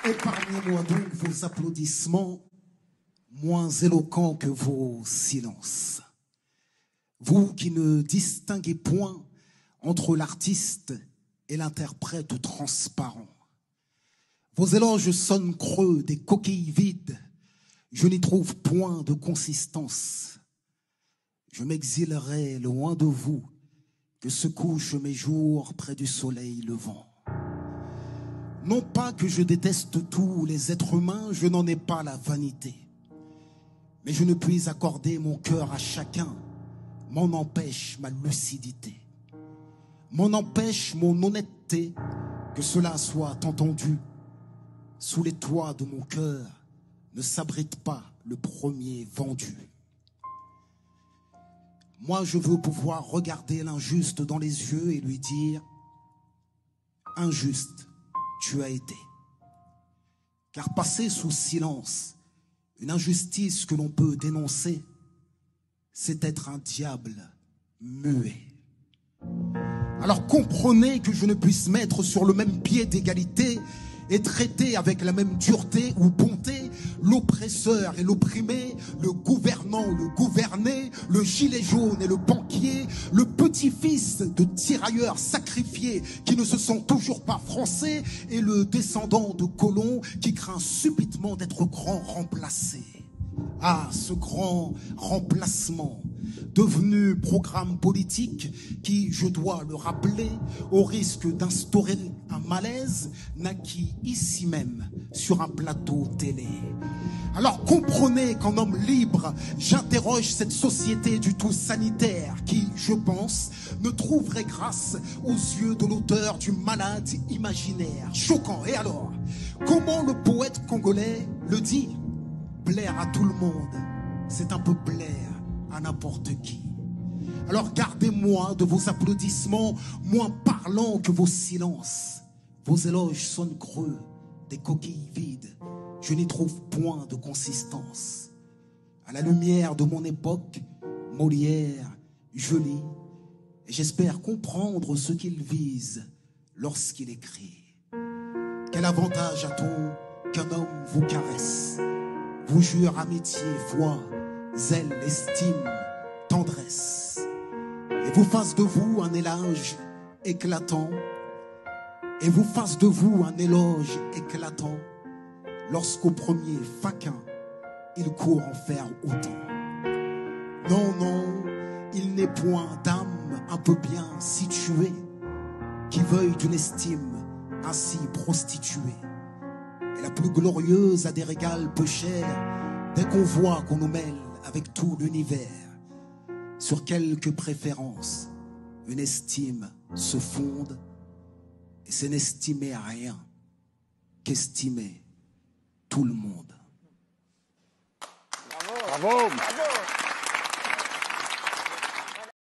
Épargnez-moi donc vos applaudissements, moins éloquents que vos silences. Vous qui ne distinguez point entre l'artiste et l'interprète transparent. Vos éloges sonnent creux, des coquilles vides. Je n'y trouve point de consistance. Je m'exilerai loin de vous, que se couchent mes jours près du soleil levant. Non pas que je déteste tous les êtres humains, je n'en ai pas la vanité. Mais je ne puis accorder mon cœur à chacun, m'en empêche ma lucidité. M'en empêche mon honnêteté, que cela soit entendu. Sous les toits de mon cœur ne s'abrite pas le premier vendu. Moi, je veux pouvoir regarder l'injuste dans les yeux et lui dire « Injuste, tu as été ». Car passer sous silence une injustice que l'on peut dénoncer, c'est être un diable muet. Alors comprenez que je ne puisse mettre sur le même pied d'égalité et traiter avec la même dureté ou bonté l'oppresseur et l'opprimé, le gouvernant, le gouverné, le gilet jaune et le banquier, le petit-fils de tirailleurs sacrifiés qui ne se sont toujours pas français et le descendant de colons qui craint subitement d'être grand remplacé. Ah, ce grand remplacement, devenu programme politique qui, je dois le rappeler, au risque d'instaurer un malaise, naquit ici même sur un plateau télé. Alors comprenez qu'en homme libre, j'interroge cette société du tout sanitaire qui, je pense, ne trouverait grâce aux yeux de l'auteur du malade imaginaire. Choquant. Et alors, comment le poète congolais le dit ? Plaire à tout le monde, c'est un peu plaire à n'importe qui. Alors gardez-moi de vos applaudissements moins parlants que vos silences. Vos éloges sonnent creux, des coquilles vides. Je n'y trouve point de consistance. À la lumière de mon époque, Molière, je lis, et j'espère comprendre ce qu'il vise lorsqu'il écrit. Quel avantage a-t-on qu'un homme vous caresse, vous jure amitié, foi, zèle, estime, tendresse, et vous fasse de vous un éloge éclatant, et vous fasse de vous un éloge éclatant, lorsqu'au premier faquin, il court en faire autant. Non, non, il n'est point d'âme un peu bien située, qui veuille d'une estime ainsi prostituée. Et la plus glorieuse a des régals peu chers, dès qu'on voit qu'on nous mêle avec tout l'univers. Sur quelques préférences, une estime se fonde, et c'est n'estimer rien qu'estimer tout le monde. Bravo, bravo.